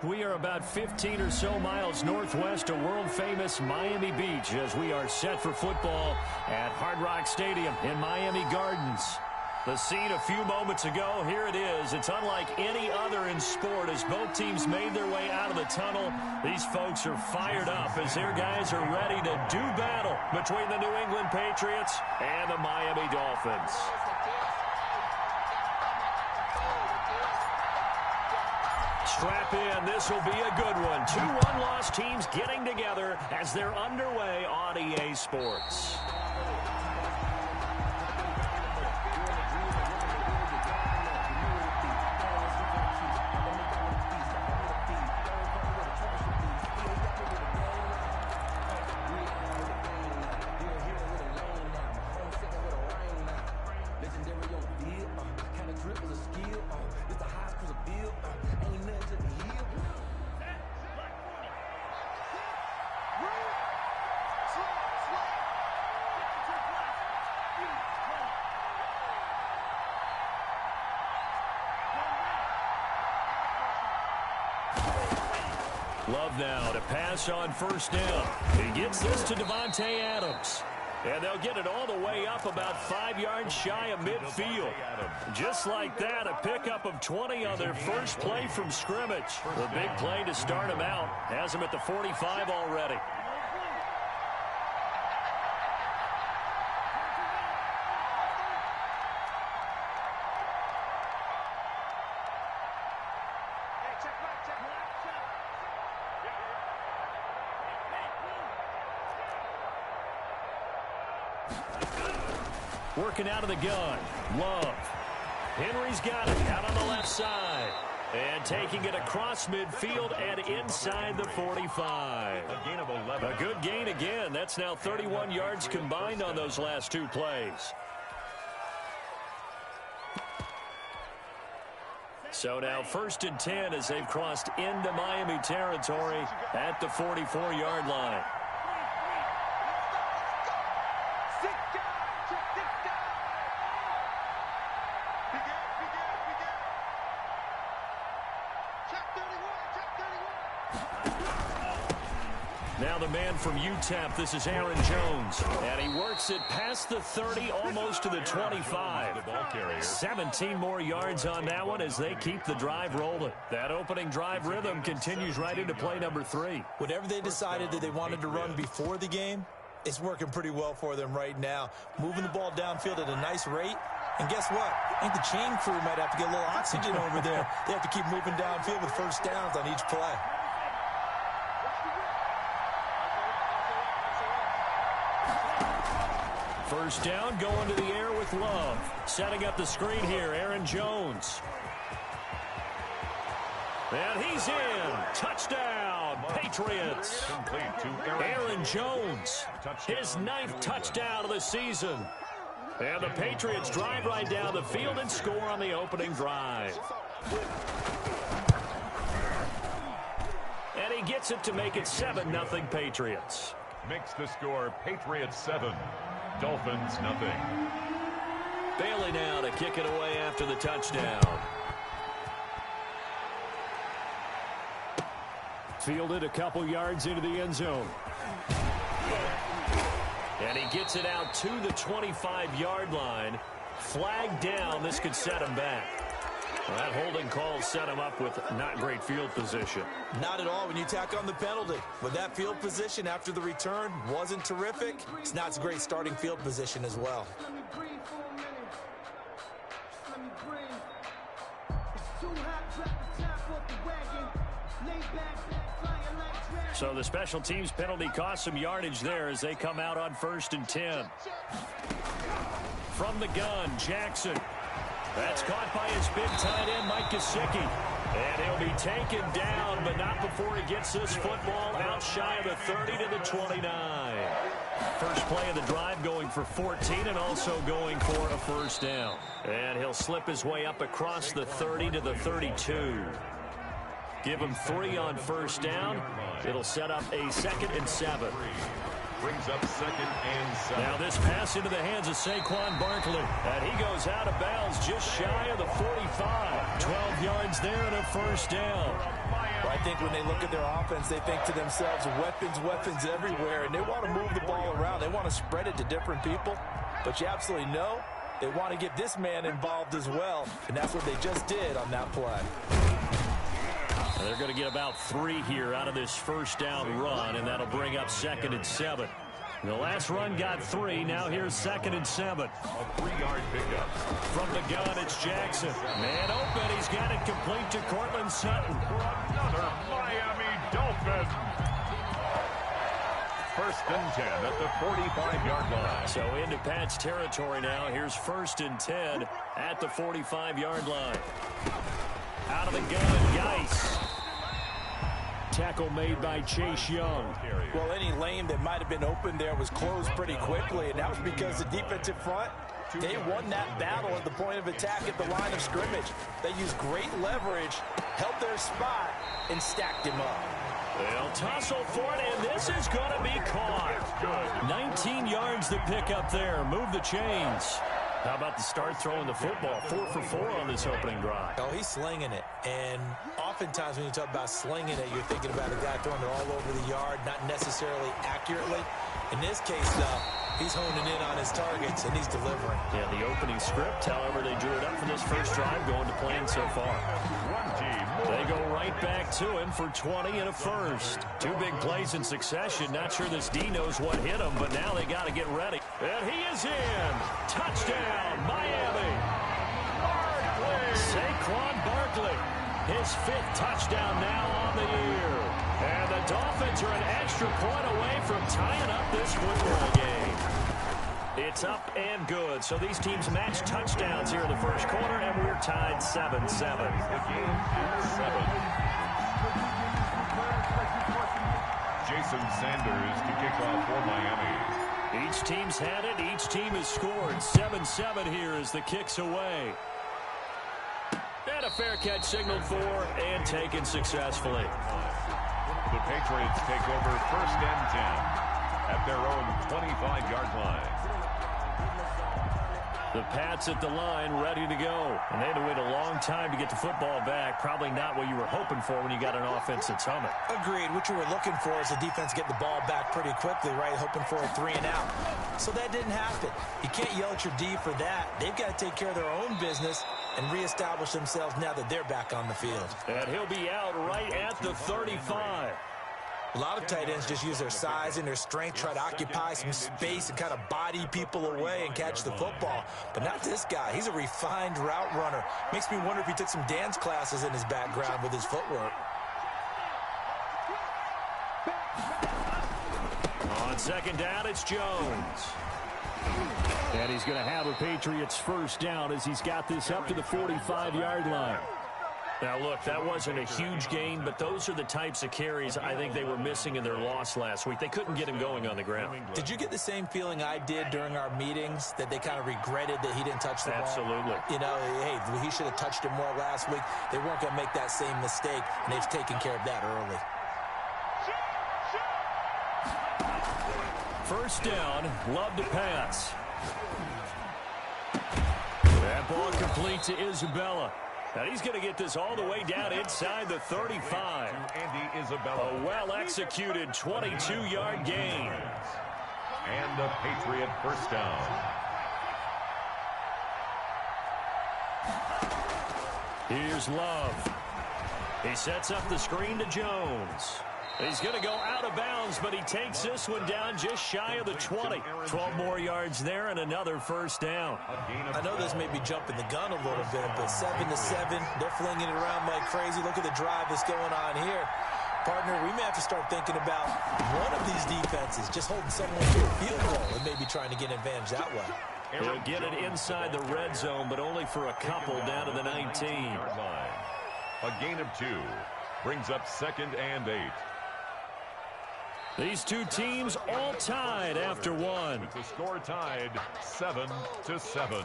We are about 15 or so miles northwest of world-famous Miami Beach as we are set for football at Hard Rock Stadium in Miami Gardens. The scene a few moments ago, here it is. It's unlike any other in sport as both teams made their way out of the tunnel. These folks are fired up as their guys are ready to do battle between the New England Patriots and the Miami Dolphins. Strap in. This will be a good one. Two one-loss teams getting together as they're underway on EA Sports. Love now to pass on first down. He gets this to Davante Adams. And they'll get it all the way up about 5 yards shy of midfield. Just like that, a pickup of 20 on their first play from scrimmage. The big play to start them out has them at the 45 already. Working out of the gun. Love. Henry's got it out on the left side. And taking it across midfield and inside the 45. A gain of 11. A good gain again. That's now 31 yards combined on those last two plays. So now 1st and 10 as they've crossed into Miami territory at the 44-yard line. Now the man from UTEP, this is Aaron Jones. And he works it past the 30, almost to the 25. 17 more yards on that one as they keep the drive rolling. That opening drive rhythm continues right into play number 3. Whatever they decided that they wanted to run before the game, it's working pretty well for them right now. Moving the ball downfield at a nice rate. And guess what? I think the chain crew might have to get a little oxygen over there. They have to keep moving downfield with first downs on each play. First down, going to the air with Love. Setting up the screen here, Aaron Jones. And he's in. Touchdown, Patriots. Aaron Jones, his 9th touchdown of the season. And the Patriots drive right down the field and score on the opening drive. And he gets it to make it 7-0 Patriots. Makes the score Patriots 7. Dolphins, nothing. Bailey now to kick it away after the touchdown. Fielded a couple yards into the end zone. And he gets it out to the 25-yard line. Flag down. This could set him back. Well, that holding call set him up with not great field position. Not at all when you tack on the penalty. With that field position after the return wasn't terrific. It's not a great starting field position as well. So the special teams penalty cost some yardage there as they come out on 1st and 10. From the gun, Jackson. That's caught by his big tight end, Mike Gesicki. And he'll be taken down, but not before he gets this football out shy of the 30 to the 29. First play of the drive going for 14 and also going for a first down. And he'll slip his way up across the 30 to the 32. Give him 3 on first down. It'll set up a 2nd and 7. Brings up 2nd and 7. Now this pass into the hands of Saquon Barkley. And he goes out of bounds just shy of the 45. 12 yards there and a first down. Well, I think when they look at their offense, they think to themselves, weapons everywhere, and they want to move the ball around. They want to spread it to different people, but you absolutely know they want to get this man involved as well, and that's what they just did on that play. They're going to get about 3 here out of this first down run, and that'll bring up 2nd and 7. The last run got 3. Now here's 2nd and 7. A 3-yard pickup. From the gun, it's Jackson. Man open. He's got it complete to Cortland Sutton. Another Miami Dolphin. 1st and 10 at the 45-yard line. So into Pat's territory now. Here's 1st and 10 at the 45-yard line. Out of the gun, Geis. Tackle made by Chase Young. Well, any lane that might have been open there was closed pretty quickly, and that was because the defensive front, they won that battle at the point of attack at the line of scrimmage. They used great leverage, held their spot, and stacked him up. They'll tussle for it, and this is going to be caught. 19 yards to pick up there. Move the chains. How about the start throwing the football? 4 for 4 on this opening drive. Oh, he's slinging it. And oftentimes when you talk about slinging it, you're thinking about a guy throwing it all over the yard, not necessarily accurately. In this case, though, he's honing in on his targets, and he's delivering. Yeah, the opening script, however, they drew it up for this first drive, going to plan so far. They go right back to him for 20 and a first. 2 big plays in succession. Not sure this D knows what hit him, but now they got to get ready. And he is in. Touchdown, Miami. Saquon Barkley. His 5th touchdown now on the year. And the Dolphins are an extra point away from tying up this football game. It's up and good. So these teams match touchdowns here in the first quarter, and we're tied 7-7. The game is 7. Jason Sanders to kick off for Miami. Each team's had it. Each team has scored. 7-7 here as the kick's away. And a fair catch signaled for and taken successfully. The Patriots take over 1st and 10 at their own 25-yard line. The Pats at the line, ready to go. And they had to wait a long time to get the football back. Probably not what you were hoping for when you got an offense that's humming. Agreed. What you were looking for is the defense get the ball back pretty quickly, right? Hoping for a 3 and out. So that didn't happen. You can't yell at your D for that. They've got to take care of their own business and reestablish themselves now that they're back on the field. And he'll be out right at the 35. A lot of tight ends just use their size and their strength, try to occupy some space and kind of body people away and catch the football. But not this guy. He's a refined route runner. Makes me wonder if he took some dance classes in his background with his footwork. On 2nd down, it's Jones. And he's going to have a Patriots first down as he's got this up to the 45-yard line. Now, look, that wasn't a huge gain, but those are the types of carries I think they were missing in their loss last week. They couldn't get him going on the ground. Did you get the same feeling I did during our meetings, that they kind of regretted that he didn't touch the ball? Absolutely. You know, hey, he should have touched it more last week. They weren't going to make that same mistake, and they've taken care of that early. First down, Love to pass. That ball complete to Isabella. Now he's going to get this all the way down inside the 35. Andy Isabella. A well-executed 22-yard gain. And the Patriot first down. Here's Love. He sets up the screen to Jones. He's going to go out of bounds, but he takes this one down just shy of the 20. 12 more yards there and another first down. I know this may be jumping the gun a little bit, but 7-7, they're flinging it around like crazy. Look at the drive that's going on here. Partner, we may have to start thinking about one of these defenses just holding someone to a field goal and maybe trying to get an advantage that way. He'll get it inside the red zone, but only for a couple down to the 19. A gain of 2 brings up 2nd and 8. These two teams all tied after one. With the score tied 7-7.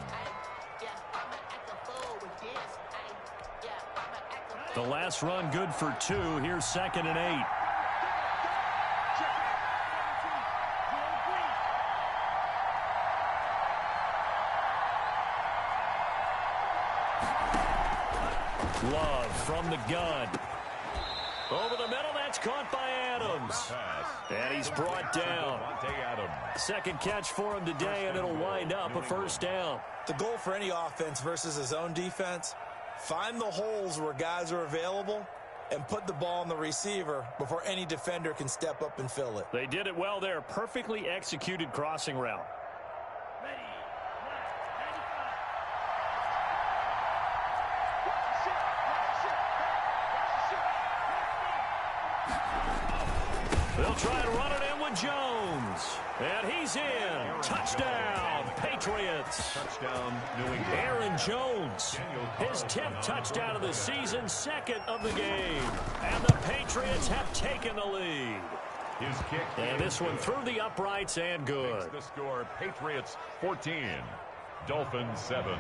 The last run good for 2. Here's 2nd and 8. Love from the gun. Over the middle, that's caught by Adams. And he's brought down. Second catch for him today, and it'll wind up a first down. The goal for any offense versus his own defense, find the holes where guys are available and put the ball on the receiver before any defender can step up and fill it. They did it well there. Perfectly executed crossing route. They'll try and run it in with Jones. And he's in. Touchdown, Patriots. Touchdown, New England. Aaron Jones, his 10th touchdown of the season, second of the game. And the Patriots have taken the lead. His kick. And this one through the uprights and good. Makes the score, Patriots 14, Dolphins 7.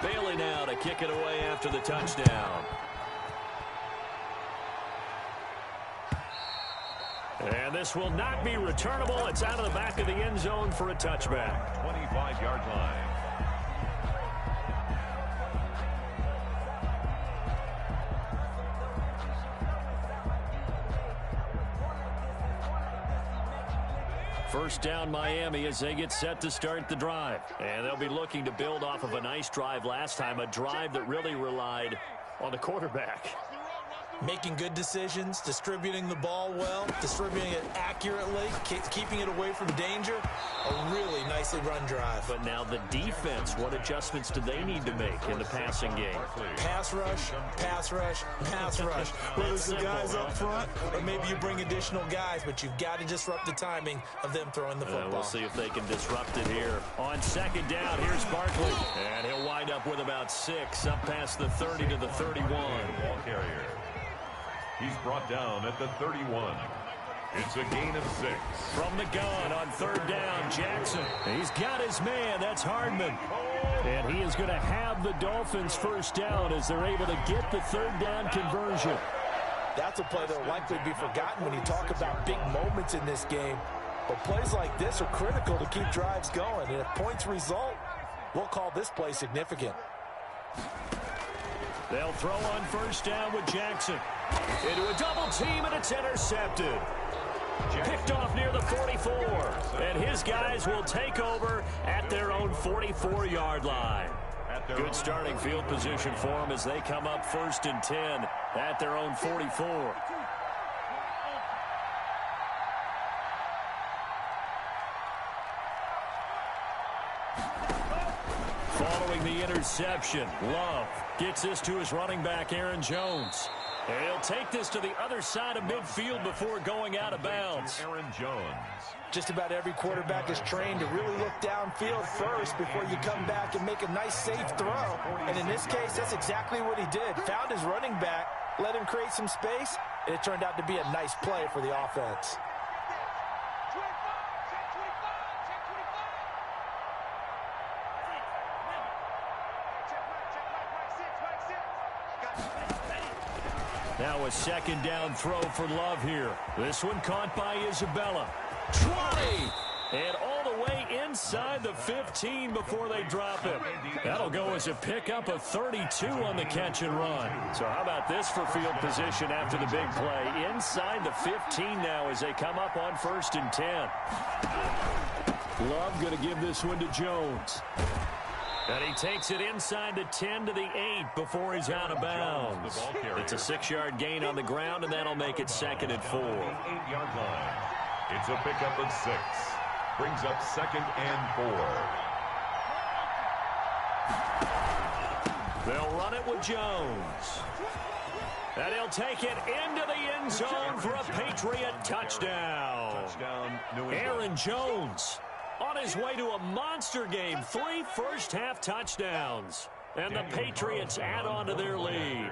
Bailey now to kick it away after the touchdown. And this will not be returnable. It's out of the back of the end zone for a touchback. 25-yard line. First down Miami as they get set to start the drive. And they'll be looking to build off of a nice drive last time, a drive that really relied on the quarterback. Making good decisions, distributing the ball well, distributing it accurately, keeping it away from danger. A really nicely run drive. But now the defense, what adjustments do they need to make in the passing game? Pass rush, pass rush, pass rush. Whether it's the guys up front or maybe you bring additional guys, but you've got to disrupt the timing of them throwing the football. We'll see if they can disrupt it here. On second down, here's Barkley. And he'll wind up with about 6, up past the 30 to the 31. Ball carrier. He's brought down at the 31. It's a gain of 6. From the gun on third down, Jackson. He's got his man. That's Hardman. And he is going to have the Dolphins first down as they're able to get the third down conversion. That's a play that will likely be forgotten when you talk about big moments in this game. But plays like this are critical to keep drives going. And if points result, we'll call this play significant. They'll throw on first down with Jackson. Into a double team, and it's intercepted. Picked off near the 44. And his guys will take over at their own 44-yard line. Good starting field position for them as they come up 1st and 10 at their own 44. Following the interception, Love gets this to his running back, Aaron Jones. And he'll take this to the other side of midfield before going out of bounds. Aaron Jones. Just about every quarterback is trained to really look downfield first before you come back and make a nice, safe throw. And in this case, that's exactly what he did. Found his running back, let him create some space, and it turned out to be a nice play for the offense. Now a second down throw for Love here. This one caught by Isabella. 20! And all the way inside the 15 before they drop it. That'll go as a pickup of 32 on the catch and run. So how about this for field position after the big play? Inside the 15 now as they come up on 1st and 10. Love going to give this one to Jones. And he takes it inside the 10 to the 8 before he's out of bounds. It's a 6-yard gain on the ground, and that'll make it 2nd and 4. 8-yard line. It's a pickup of 6. Brings up 2nd and 4. They'll run it with Jones. And he'll take it into the end zone for a Patriot touchdown. Aaron Jones on his way to a monster game. 3 first-half touchdowns. And the Patriots add on to their lead.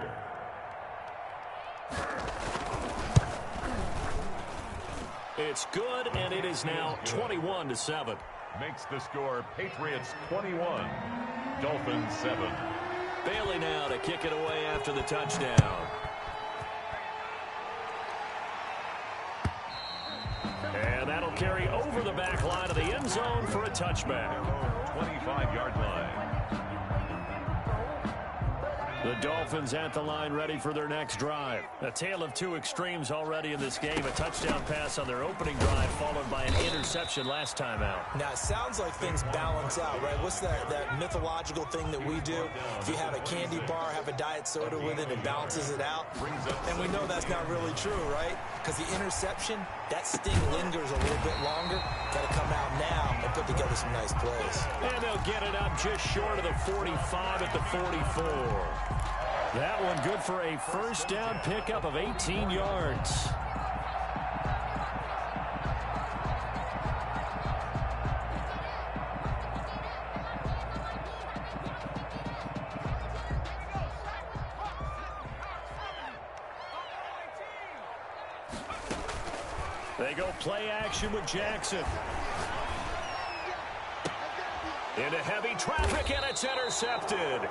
It's good, and it is now 21-7. Makes the score Patriots 21, Dolphins 7. Bailey now to kick it away after the touchdown. And that'll carry over the back line of the end zone for a touchback. 25-yard line. The Dolphins at the line ready for their next drive. A tale of two extremes already in this game. A touchdown pass on their opening drive followed by an interception last time out. Now, it sounds like things balance out, right? What's that mythological thing that we do? If you have a candy bar, have a diet soda with it, it balances it out. And we know that's not really true, right? Because the interception, that sting lingers a little bit longer. Got to come out now and put together some nice plays. And they'll get it up just short of the 45 at the 44. That one good for a first down pickup of 18 yards. They go play action with Jackson. Into heavy traffic, and it's intercepted.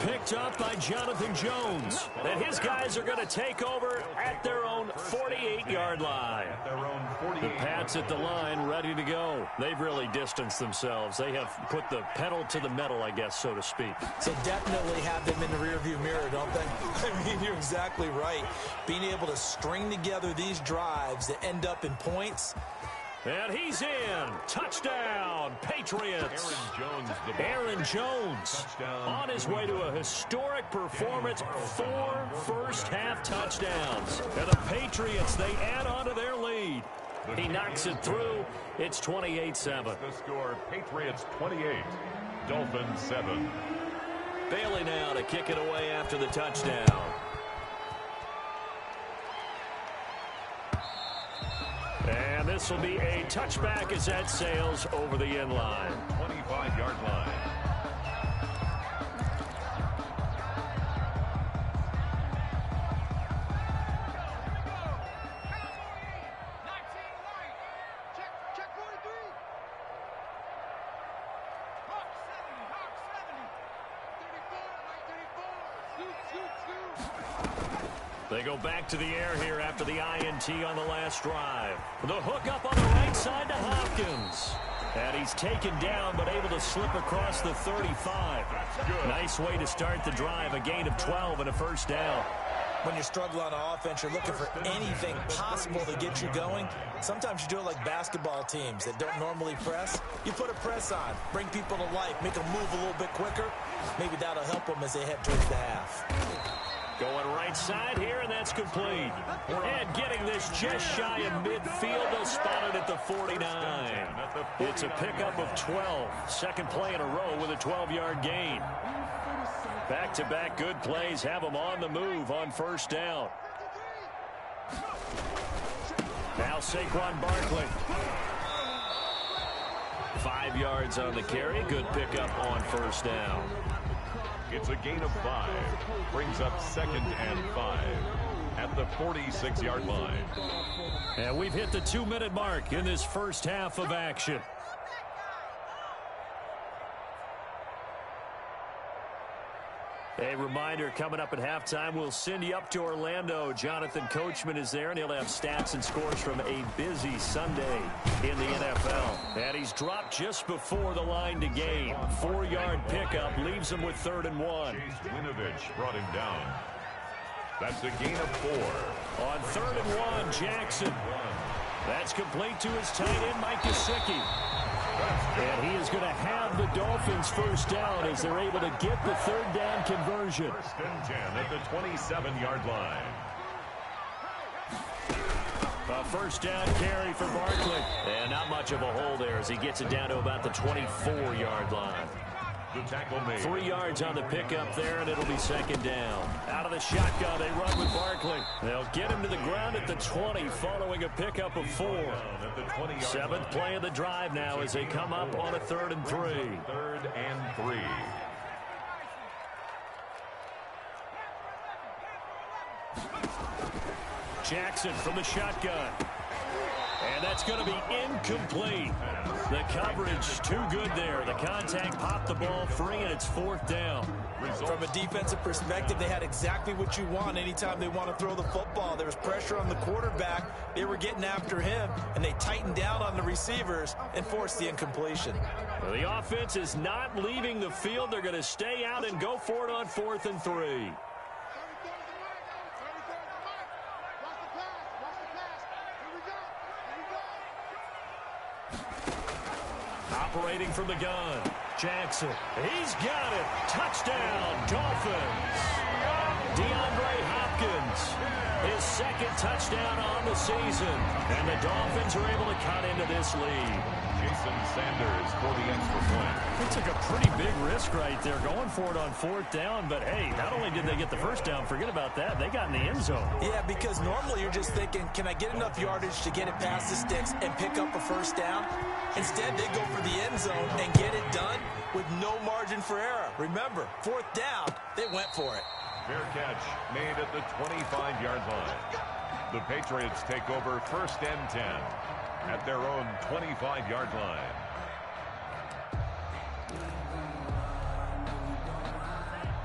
Picked up by Jonathan Jones. And his guys are going to take over at their own 48-yard line. The Pats at the line ready to go. They've really distanced themselves. They have put the pedal to the metal, I guess, so to speak. So definitely have them in the rearview mirror, don't they? I mean, you're exactly right. Being able to string together these drives that end up in points. And he's in. Touchdown, Patriots. Aaron Jones on his way to a historic performance. 4 first-half touchdowns. And the Patriots, they add on to their lead. He knocks it through. It's 28-7. The score, Patriots 28, Dolphins 7. Bailey now to kick it away after the touchdown. And this will be a touchback as that sails over the end line. 25-yard line. They go back to the air here after the INT on the last drive. The hook up on the right side to Hopkins. And he's taken down but able to slip across the 35. Nice way to start the drive. A gain of 12 and a first down. When you're struggling on offense, you're looking for anything possible to get you going. Sometimes you do it like basketball teams that don't normally press. You put a press on, bring people to life, make them move a little bit quicker. Maybe that'll help them as they head towards the half. Going right side here, and that's complete. And getting this just shy of midfield. They'll spot it at the 49. It's a pickup of 12. Second play in a row with a 12-yard gain. Back-to-back good plays have them on the move on first down. Now Saquon Barkley. 5 yards on the carry. Good pickup on first down. It's a gain of 5. Brings up 2nd and 5 at the 46-yard line. And we've hit the 2-minute mark in this first half of action. A reminder, coming up at halftime, we'll send you up to Orlando. Jonathan Coachman is there, and he'll have stats and scores from a busy Sunday in the NFL. And he's dropped just before the line to gain. 4-yard pickup leaves him with 3rd and 1. Chase Winovich brought him down. That's a gain of 4. On 3rd and 1, Jackson. That's complete to his tight end, Mike Gesicki. And he is going to have the Dolphins first down as they're able to get the 3rd down conversion. 1st and 10 at the 27-yard line. A first down carry for Barkley. And not much of a hole there as he gets it down to about the 24-yard line. The tackle made. 3 yards on the pickup there, and it'll be 2nd down. Out of the shotgun, they run with Barkley. They'll get him to the ground at the 20 following a pickup of 4. 7th play of the drive now as they come up on a 3rd and 3. 3rd and 3. Jackson from the shotgun. And That's going to be incomplete. The coverage too good there. The contact popped the ball free, and it's 4th down. From a defensive perspective, they had exactly what you want anytime they want to throw the football. There was pressure on the quarterback. They were getting after him, and they tightened down on the receivers and forced the incompletion. Well, the offense is not leaving the field. They're going to stay out and go for it on 4th and 3. Operating from the gun, Jackson. He's got it. Touchdown, Dolphins. DeAndre Hopkins, his 2nd touchdown on the season. And the Dolphins are able to cut into this lead. Jason Sanders for the extra point. They took a pretty big risk right there going for it on 4th down. But, hey, not only did they get the first down, forget about that, they got in the end zone. Yeah, because normally you're just thinking, can I get enough yardage to get it past the sticks and pick up a first down? Instead, they go for the end zone and get it done with no margin for error. Remember, 4th down, they went for it. Fair catch made at the 25-yard line. The Patriots take over 1st and 10 at their own 25-yard line.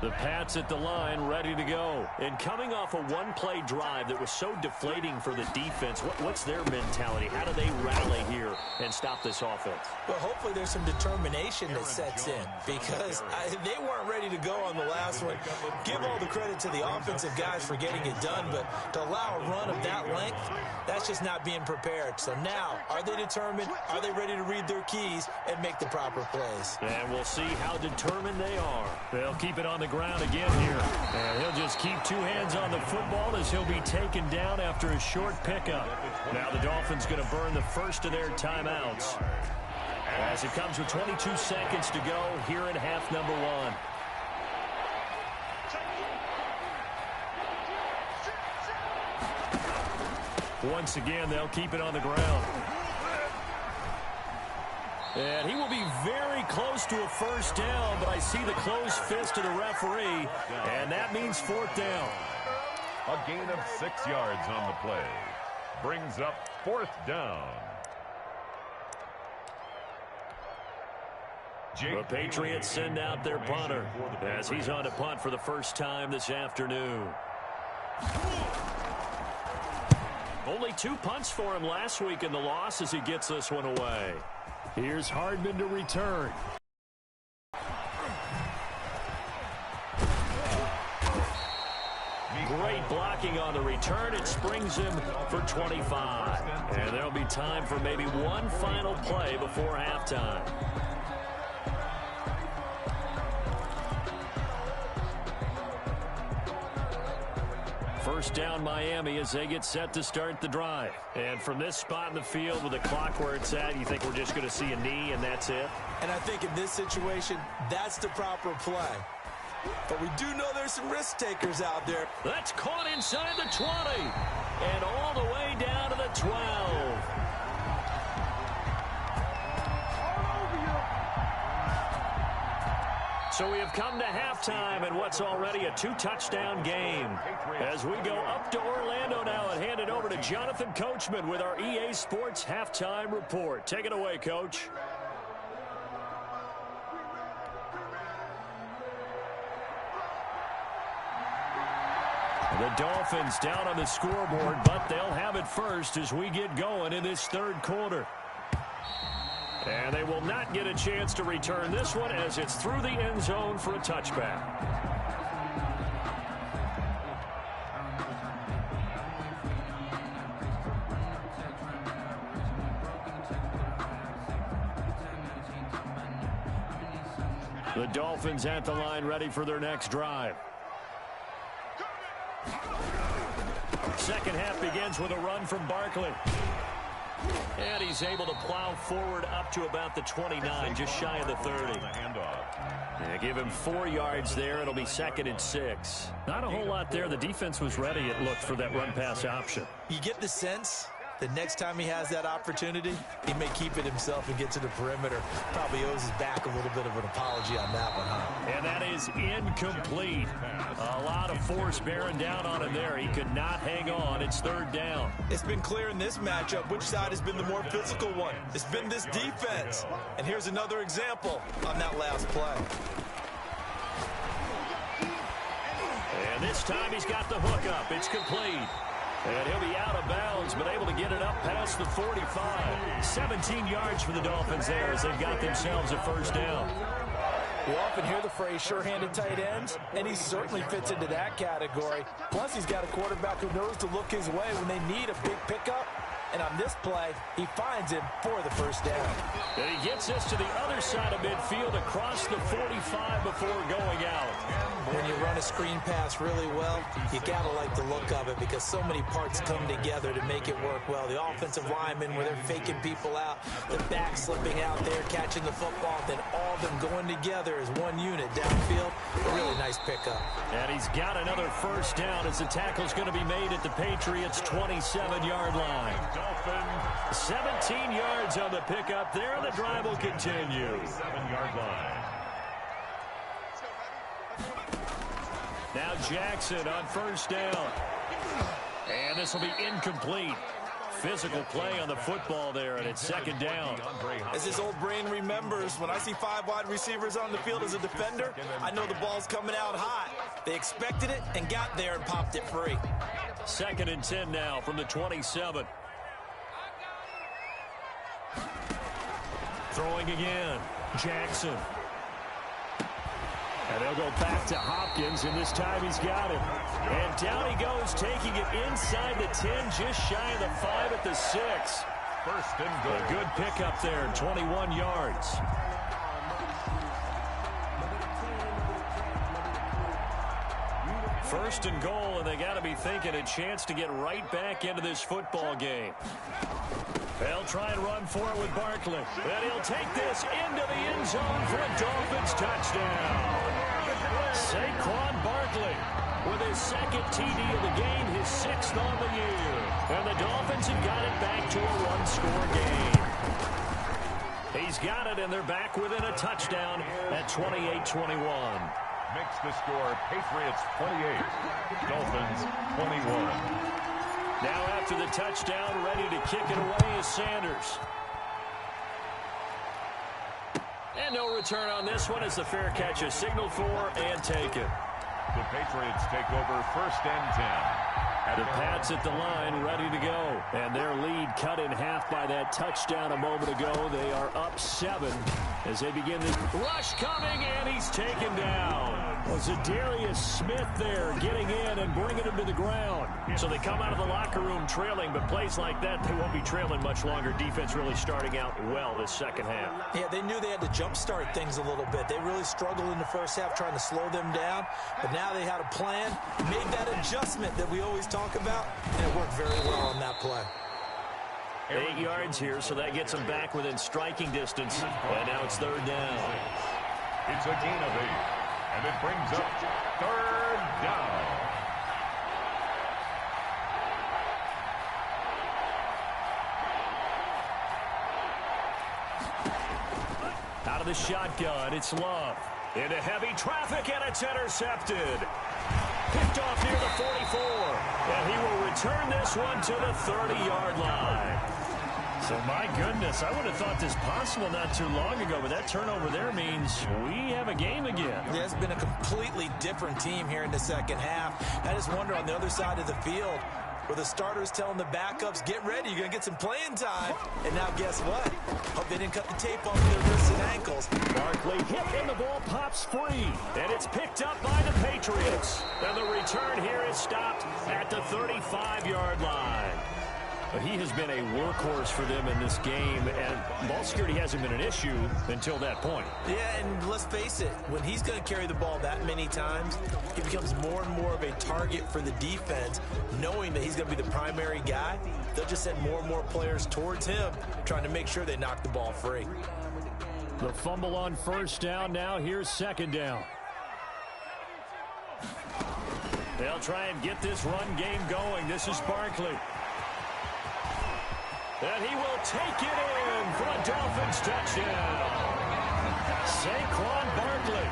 The Pats at the line, ready to go. And coming off a one-play drive that was so deflating for the defense, what's their mentality? How do they rally here and stop this offense? Well, hopefully there's some determination that sets in because they weren't ready to go on the last one. Give all the credit to the offensive guys for getting it done, but to allow a run of that length, that's just not being prepared. So now, are they determined? Are they ready to read their keys and make the proper plays? And we'll see how determined they are. They'll keep it on the ground again here. And he'll just keep 2 hands on the football as he'll be taken down after a short pickup. Now the Dolphins going to burn the first of their timeouts as it comes with 22 seconds to go here in half number 1. Once again, they'll keep it on the ground. And he will be very close to a first down, but I see the closed fist of the referee, and that means 4th down. A gain of 6 yards on the play. Brings up 4th down. The Patriots send out their punter as he's on to punt for the first time this afternoon. Only 2 punts for him last week in the loss as he gets this one away. Here's Hardman to return. Great blocking on the return. It springs him for 25. And there'll be time for maybe one final play before halftime. First down Miami as they get set to start the drive. And from this spot in the field with the clock where it's at, you think we're just going to see a knee and that's it? And I think in this situation, that's the proper play. But we do know there's some risk takers out there. That's caught inside the 20 and all the way down to the 12. So we have come to halftime and what's already a 2-touchdown game. As we go up to Orlando now and hand it over to Jonathan Coachman with our EA Sports Halftime Report. Take it away, Coach. The Dolphins down on the scoreboard, but they'll have it first as we get going in this third quarter. And they will not get a chance to return this one as it's through the end zone for a touchback. The Dolphins at the line ready for their next drive. Second half begins with a run from Barkley. And he's able to plow forward up to about the 29, just shy of the 30. Yeah, give him 4 yards there. It'll be 2nd and 6. Not a whole lot there. The defense was ready, it looked, for that run-pass option. You get the sense the next time he has that opportunity, he may keep it himself and get to the perimeter. Probably owes his back a little bit of an apology on that one, huh? And that is incomplete. A lot of force bearing down on him there. He could not hang on. It's third down. It's been clear in this matchup which side has been the more physical one. It's been this defense. And here's another example on that last play. And this time he's got the hook up. It's complete. And he'll be out of bounds, but able to get it up past the 45. 17 yards for the Dolphins there as they've got themselves a first down. We often hear the phrase sure-handed tight ends, and he certainly fits into that category. Plus, he's got a quarterback who knows to look his way when they need a big pickup. And on this play, he finds him for the first down. And he gets us to the other side of midfield across the 45 before going out. When you run a screen pass really well, you got to like the look of it because so many parts come together to make it work well. The offensive linemen, where they're faking people out, the back slipping out there, catching the football, then all of them going together as one unit downfield. A really nice pickup. And he's got another first down as the tackle's going to be made at the Patriots' 27-yard line. 17 yards on the pickup there, and the drive will continue. 7-yard line. Now Jackson on first down. And this will be incomplete. Physical play on the football there, and it's second down. As his old brain remembers, when I see 5 wide receivers on the field as a defender, I know the ball's coming out hot. They expected it and got there and popped it free. Second and 10 now from the 27. Throwing again, Jackson. And they'll go back to Hopkins, and this time he's got it. And down he goes, taking it inside the 10, just shy of the 5 at the 6. First and goal. A good pickup there, 21 yards. First and goal, and they got to be thinking a chance to get right back into this football game. They'll try and run for it with Barkley. And he'll take this into the end zone for a Dolphins touchdown. Saquon Barkley with his second TD of the game, his 6th on the year. And the Dolphins have got it back to a one-score game. He's got it, and they're back within a touchdown at 28-21. Makes the score Patriots 28, Dolphins 21. Now after the touchdown, ready to kick it away is Sanders. And no return on this one as the fair catch is signaled for and taken. The Patriots take over first and 10. The Pats at the line ready to go. And their lead cut in half by that touchdown a moment ago. They are up 7 as they begin the rush coming, and he's taken down. Zadarius Smith there getting in and bringing him to the ground. So they come out of the locker room trailing, but plays like that, they won't be trailing much longer. Defense really starting out well this second half. Yeah, they knew they had to jumpstart things a little bit. They really struggled in the first half trying to slow them down, but now they had a plan, made that adjustment that we always talk about, and it worked very well on that play. 8 yards here, so that gets them back within striking distance, and now it's third down. It's a gain of 8, and it brings up third down. Out of the shotgun, it's Love. Into heavy traffic, and it's intercepted. Picked off near the 44. And he will return this one to the 30-yard line. So, my goodness, I would have thought this possible not too long ago, but that turnover there means we have a game again. Yeah, it's been a completely different team here in the second half. I just wonder on the other side of the field, where the starters telling the backups, get ready, you're going to get some playing time. And now guess what? Hope they didn't cut the tape off their wrists and ankles. Barkley hit, and the ball pops free. And it's picked up by the Patriots. And the return here is stopped at the 35-yard line. He has been a workhorse for them in this game, and ball security hasn't been an issue until that point. Yeah, and let's face it, when he's going to carry the ball that many times, he becomes more and more of a target for the defense, knowing that he's going to be the primary guy. They'll just send more and more players towards him, trying to make sure they knock the ball free. The fumble on first down. Now here's second down. They'll try and get this run game going. This is Barkley. And he will take it in for a Dolphins touchdown. Saquon Barkley,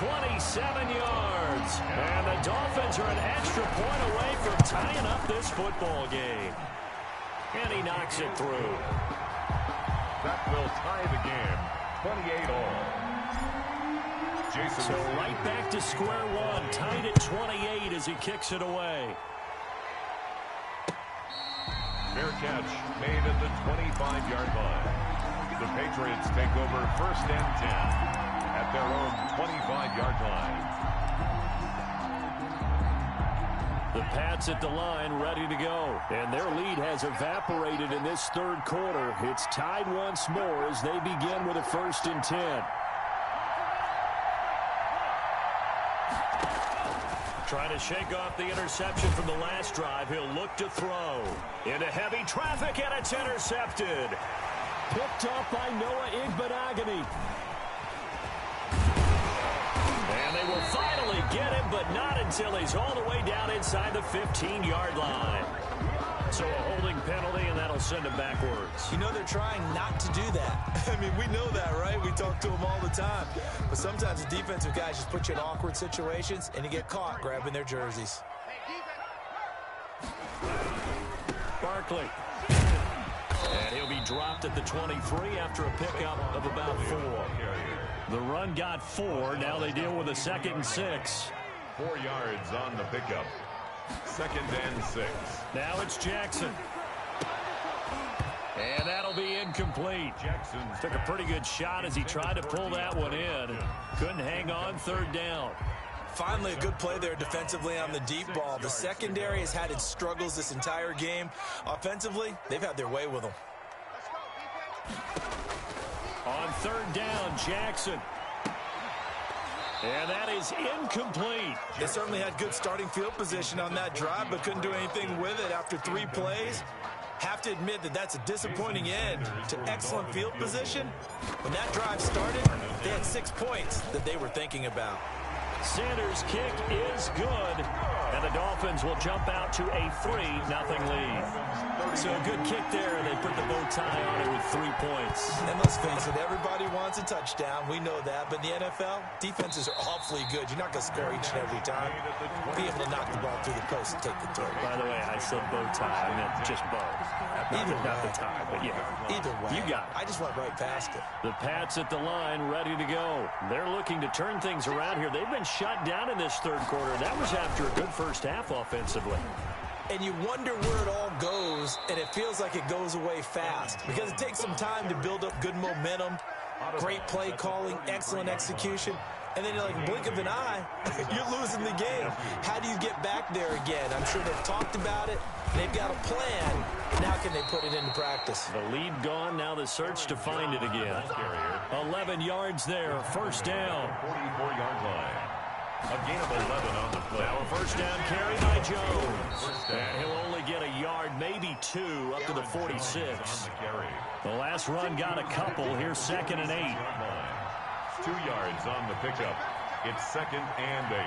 27 yards. And the Dolphins are an extra point away from tying up this football game. And he knocks it through. That will tie the game, 28 all. Jason. So right back to square one, tied at 28 as he kicks it away. Fair catch made at the 25-yard line. The Patriots take over 1st and 10 at their own 25-yard line. The Pats at the line, ready to go. And their lead has evaporated in this third quarter. It's tied once more as they begin with a 1st and 10. Trying to shake off the interception from the last drive. He'll look to throw. Into heavy traffic, and it's intercepted. Picked off by Noah Igbenogany. And they will finally get him, but not until he's all the way down inside the 15-yard line. So a holding penalty, and that'll send him backwards. You know they're trying not to do that. I mean, we know that, right? We talk to them all the time. But sometimes the defensive guys just put you in awkward situations, and you get caught grabbing their jerseys. Barkley. And he'll be dropped at the 23 after a pickup of about 4. The run got 4. Now they deal with a 2nd and 6. 4 yards on the pickup. 2nd and 6. Now it's Jackson. And that'll be incomplete. Jackson took a pretty good shot as he tried to pull that one in. Couldn't hang on, 3rd down. Finally, a good play there defensively on the deep ball. The secondary has had its struggles this entire game. Offensively, they've had their way with them. On 3rd down, Jackson. And that is incomplete. They certainly had good starting field position on that drive, but couldn't do anything with it after 3 plays. Have to admit that that's a disappointing end to excellent field position. When that drive started, they had 6 points that they were thinking about. Sanders' kick is good, and the Dolphins will jump out to a 3-0 lead. So a good kick there. They put the bow tie on it with 3 points. And let's face it, everybody wants a touchdown. We know that. But in the NFL, defenses are awfully good. You're not going to score each and every time. Be able to knock the ball through the post and take the throw. By the way, I said bow tie. I meant just bow. Not the tie, but yeah. Either way. You got it. I just went right past it. The Pats at the line, ready to go. They're looking to turn things around here. They've been shut down in this third quarter. That was after a good first half offensively. And you wonder where it all goes, and it feels like it goes away fast because it takes some time to build up good momentum, great play calling, excellent execution, and then like blink of an eye, you're losing the game. How do you get back there again? I'm sure they've talked about it. They've got a plan. Now can they put it into practice? The lead gone. Now the search to find it again. 11 yards there. 1st down. 44-yard line. A gain of 11 on the play. Now a 1st down carry by Jones. And he'll only get a yard, maybe 2, up to the 46. The last run got a couple. Here's 2nd and 8. 2 yards on the pickup. It's 2nd and 8.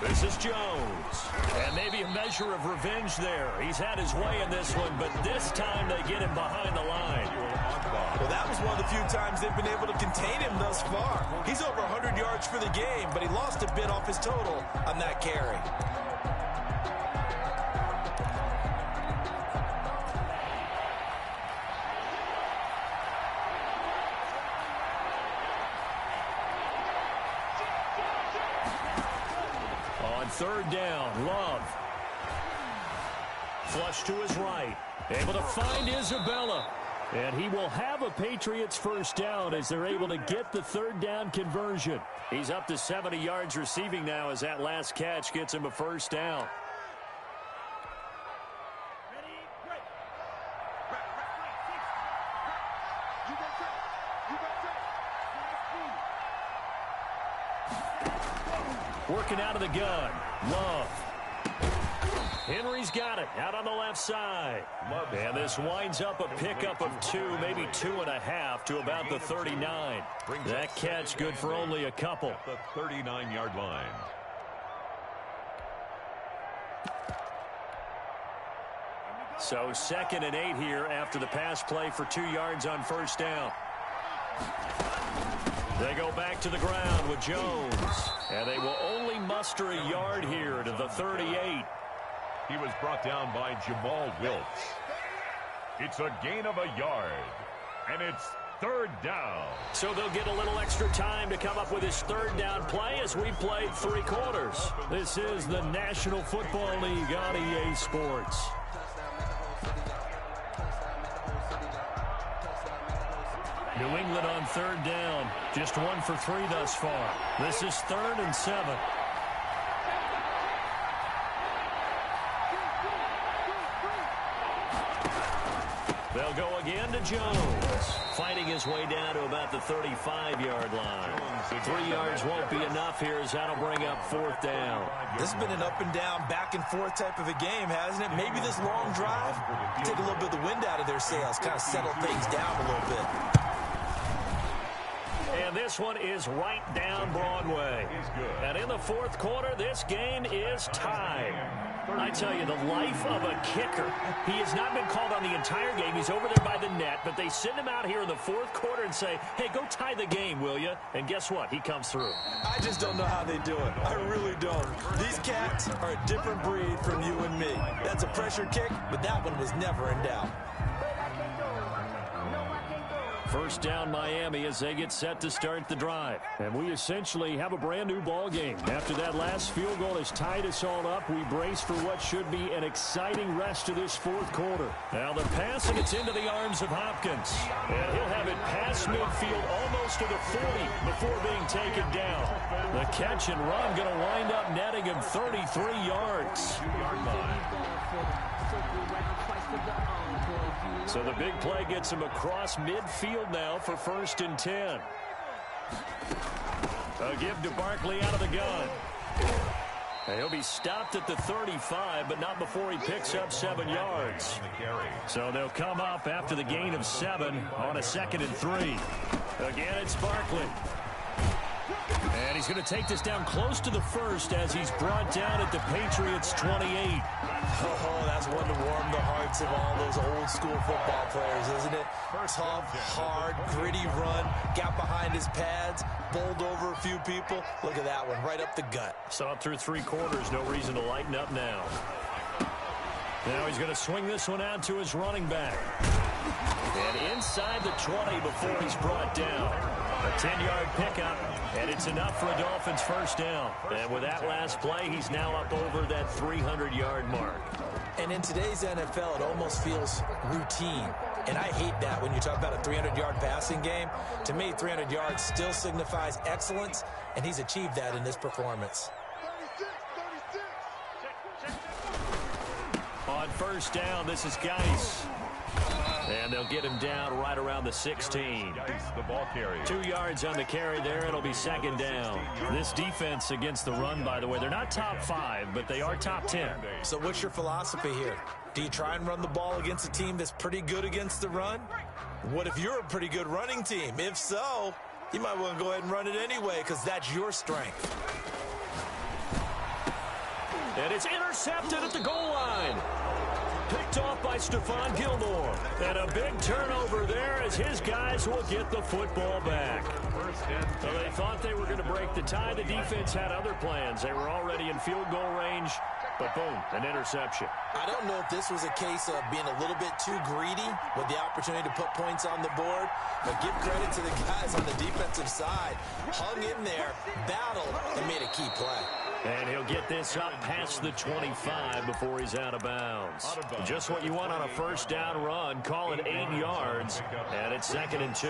This is Jones. And maybe a measure of revenge there. He's had his way in this one, but this time they get him behind the line. Well, that was one of the few times they've been able to contain him thus far. He's over 100 yards for the game, but he lost a bit off his total on that carry. On 3rd down, Love. Flush to his right. Able to find Isabella. And he will have a Patriots 1st down as they're able to get the 3rd down conversion. He's up to 70 yards receiving now as that last catch gets him a 1st down. Working out of the gun. Love. Henry's got it out on the left side. And this winds up a pickup of 2, maybe 2.5 to about the 39. That catch good for only a couple. The 39-yard line. So 2nd and 8 here after the pass play for 2 yards on first down. They go back to the ground with Jones. And they will only muster a yard here to the 38. He was brought down by Jamal Wiltz. It's a gain of a yard. And it's 3rd down. So they'll get a little extra time to come up with his 3rd down play as we played 3 quarters. This is the National Football League on EA Sports. New England on 3rd down. Just 1 for 3 thus far. This is 3rd and 7. They'll go again to Jones. Fighting his way down to about the 35-yard line. 3 yards won't be enough here as that'll bring up 4th down. This has been an up-and-down, back-and-forth type of a game, hasn't it? Maybe this long drive, take a little bit of the wind out of their sails, kind of settle things down a little bit. And this one is right down Broadway. And in the 4th quarter, this game is tied. I tell you, the life of a kicker. He has not been called on the entire game. He's over there by the net, but they send him out here in the 4th quarter and say, hey, go tie the game, will you? And guess what? He comes through. I just don't know how they do it. I really don't. These cats are a different breed from you and me. That's a pressure kick, but that one was never in doubt. First down Miami as they get set to start the drive. And we essentially have a brand new ball game. After that last field goal has tied us all up, we brace for what should be an exciting rest of this 4th quarter. Now the pass, and it's into the arms of Hopkins. And he'll have it past midfield almost to the 40 before being taken down. The catch and run going to wind up netting him 33 yards. So the big play gets him across midfield now for 1st and 10. A give to Barkley out of the gun. And he'll be stopped at the 35, but not before he picks up 7 yards. So they'll come up after the gain of 7 on a 2nd and 3. Again, it's Barkley. And he's going to take this down close to the 1st as he's brought down at the Patriots' 28. Oh, that's one to warm the hearts of all those old-school football players, isn't it? Tough, hard, gritty run, got behind his pads, bowled over a few people. Look at that one, right up the gut. Saw it through 3 quarters, no reason to lighten up now. Now he's going to swing this one out to his running back. And inside the 20 before he's brought down. A 10-yard pickup, and it's enough for a Dolphins 1st down. And with that last play, he's now up over that 300-yard mark. And in today's NFL, it almost feels routine. And I hate that when you talk about a 300-yard passing game. To me, 300 yards still signifies excellence, and he's achieved that in this performance. On 1st down, this is Geis. And they'll get him down right around the 16. The ball carry. 2 yards on the carry there. It'll be 2nd down. This defense against the run, by the way, they're not top 5, but they are top 10. So what's your philosophy here? Do you try and run the ball against a team that's pretty good against the run? What if you're a pretty good running team? If so, you might want to go ahead and run it anyway because that's your strength. And it's intercepted at the goal line. Picked off by Stephon Gilmore. And a big turnover there as his guys will get the football back. So they thought they were going to break the tie. The defense had other plans. They were already in field goal range. But boom, an interception. I don't know if this was a case of being a little bit too greedy with the opportunity to put points on the board. But give credit to the guys on the defensive side. Hung in there, battled, and made a key play. And he'll get this up past the 25 before he's out of bounds. Just what you want on a 1st down run. Call it 8 yards. And it's 2nd and 2.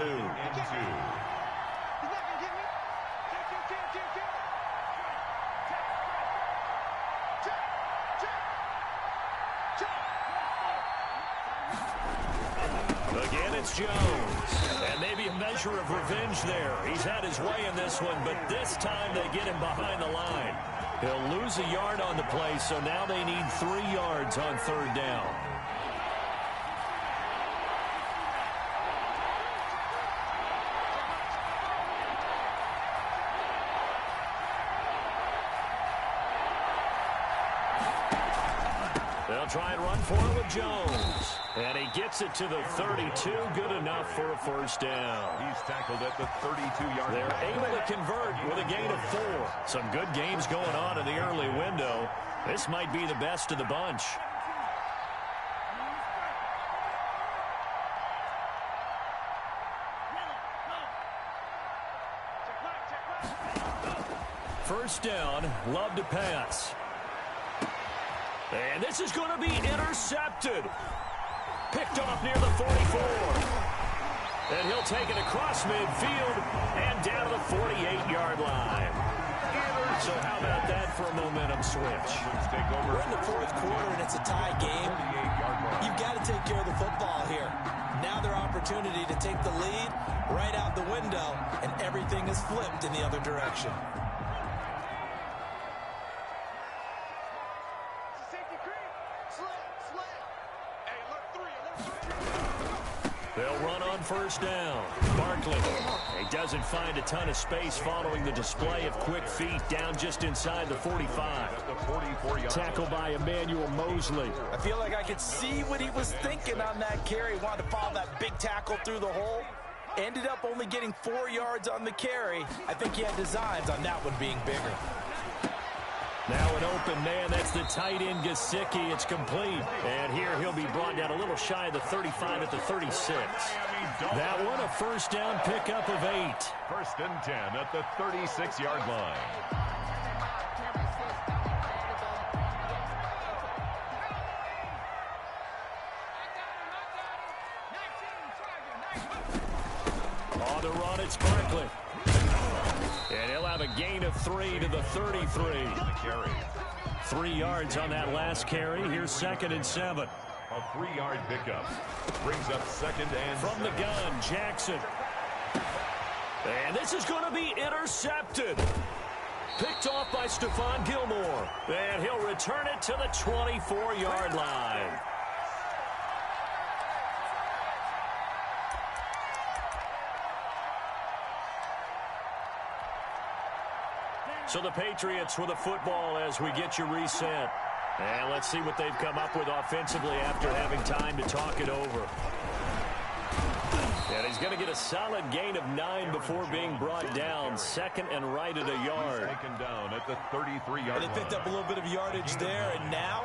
Again, it's Jones. And maybe a measure of revenge there. He's had his way in this one, but this time they get him behind the line. He'll lose a yard on the play, so now they need 3 yards on 3rd down. They'll They'll try and run for it with Jones. And he gets it to the 32. Good enough for a first down. He's tackled at the 32-yard line. They're able to convert with a gain of 4. Some good games going on in the early window. This might be the best of the bunch. First down, Love to pass. And this is going to be intercepted. Picked off near the 44. And he'll take it across midfield and down to the 48-yard line. So how about that for a momentum switch? We're in the fourth quarter and it's a tie game. You've got to take care of the football here. Now their opportunity to take the lead right out the window, and everything is flipped in the other direction. They'll run on first down. Barkley. He doesn't find a ton of space following the display of quick feet down just inside the 45. Tackle by Emmanuel Mosley. I feel like I could see what he was thinking on that carry. Wanted to follow that big tackle through the hole. Ended up only getting 4 yards on the carry. I think he had designs on that one being bigger. Now an open man. That's the tight end, Gesicki. It's complete. And here he'll be brought down a little shy of the 35 at the 36. That one a first down pickup of 8. First and 10 at the 36-yard line. On the run, it's Barkley. And he'll have a gain of 3 to the 33. 3 yards on that last carry. Here's 2nd and 7. A 3-yard pickup. Brings up 2nd and from the gun, Jackson. And this is going to be intercepted. Picked off by Stephon Gilmore. And he'll return it to the 24-yard line. So the Patriots with a football as we get you reset. And let's see what they've come up with offensively after having time to talk it over. And he's going to get a solid gain of 9 before being brought down. 2nd and right at a yard. Taken down at the 33-yard line. They picked up a little bit of yardage there, and now,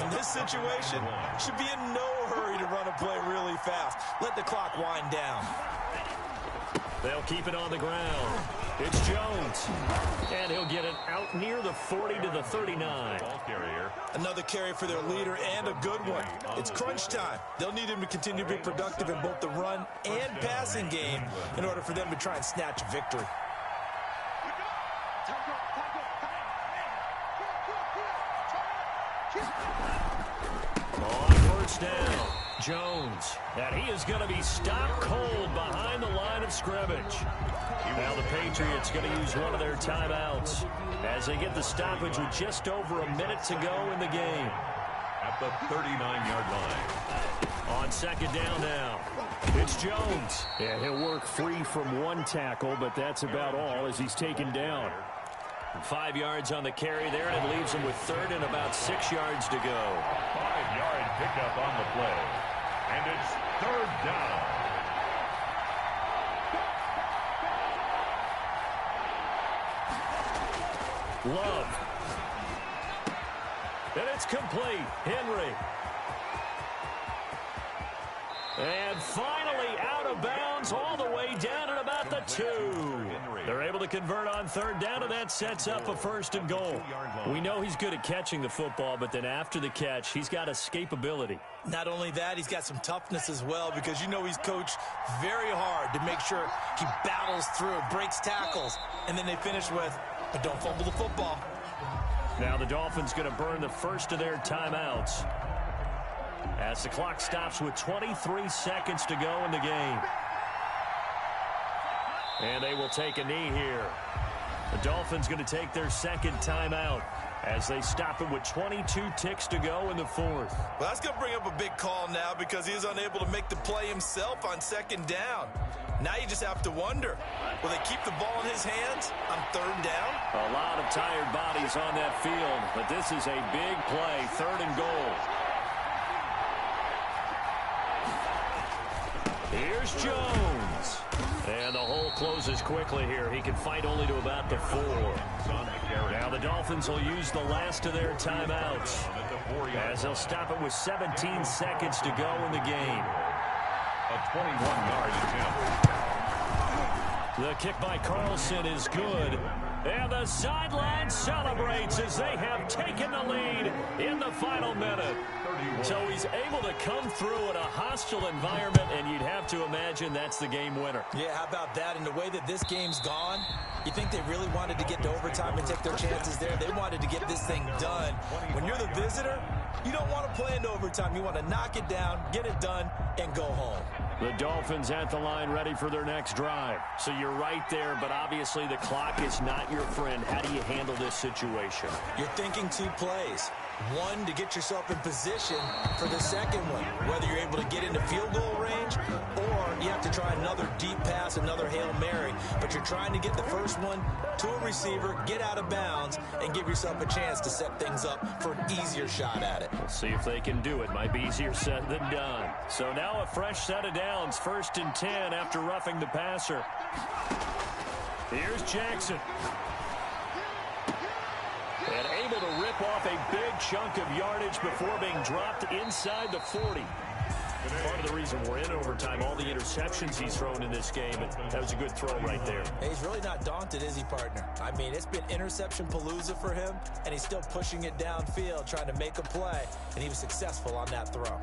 in this situation, should be in no hurry to run a play really fast. Let the clock wind down. They'll keep it on the ground. It's Jones. And he'll get it out near the 40 to the 39. Ball carrier. Another carry for their leader, and a good one. It's crunch time. They'll need him to continue to be productive in both the run and passing game in order for them to try and snatch a victory. On first down, Jones. And he is going to be stopped cold behind the line of scrimmage. Now the Patriots going to use one of their timeouts as they get the stoppage with just over a minute to go in the game. At the 39-yard line. On 2nd down now, it's Jones. Yeah, he'll work free from one tackle, but that's about all as he's taken down. 5 yards on the carry there, and it leaves him with 3rd and about 6 yards to go. 5-yard pickup on the play. And it's 3rd down. Love. And it's complete. Henry. And finally out of bounds all the way down at about the 2. They're able to convert on 3rd down, and that sets up a 1st and goal. We know he's good at catching the football, but then after the catch, he's got escapability. Not only that, he's got some toughness as well, because you know he's coached very hard to make sure he battles through, breaks tackles, and then they finish with, but don't fumble the football. Now the Dolphins going to burn the first of their timeouts as the clock stops with 23 seconds to go in the game. And they will take a knee here. The Dolphins going to take their 2nd timeout as they stop it with 22 ticks to go in the 4th. Well, that's going to bring up a big call now because he is unable to make the play himself on 2nd down. Now you just have to wonder, will they keep the ball in his hands on 3rd down? A lot of tired bodies on that field, but this is a big play, 3rd and goal. Here's Jones. And the hole closes quickly here. He can fight only to about the 4. Now the Dolphins will use the last of their timeouts, as they'll stop it with 17 seconds to go in the game. A 21-yard attempt. The kick by Carlson is good. And the sideline celebrates as they have taken the lead in the final minute. So he's able to come through in a hostile environment, and you'd have to imagine that's the game winner. Yeah, how about that? And the way that this game's gone, you think they really wanted to get to overtime and take their chances there? They wanted to get this thing done. When you're the visitor, you don't want to play into overtime. You want to knock it down, get it done, and go home. The Dolphins at the line ready for their next drive. So you're right there, but obviously the clock is not your friend. How do you handle this situation? You're thinking 2 plays. One, to get yourself in position for the second one, whether you're able to get into field goal range or you have to try another deep pass, another Hail Mary. But you're trying to get the first one to a receiver, get out of bounds, and give yourself a chance to set things up for an easier shot at it. We'll see if they can do it. Might be easier said than done. So now a fresh set of downs, 1st and 10 after roughing the passer. Here's Jackson. And able to rip off a big chunk of yardage before being dropped inside the 40. Part of the reason we're in overtime, all the interceptions he's thrown in this game, and that was a good throw right there. Hey, he's really not daunted, is he, partner? I mean, it's been interception palooza for him, and he's still pushing it downfield, trying to make a play, and he was successful on that throw.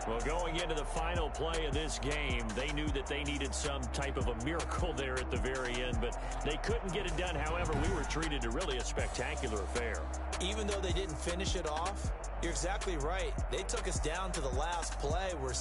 Well, going into the final play of this game, they knew that they needed some type of a miracle there at the very end, but they couldn't get it done. However, we were treated to really a spectacular affair. Even though they didn't finish it off, you're exactly right. They took us down to the last play where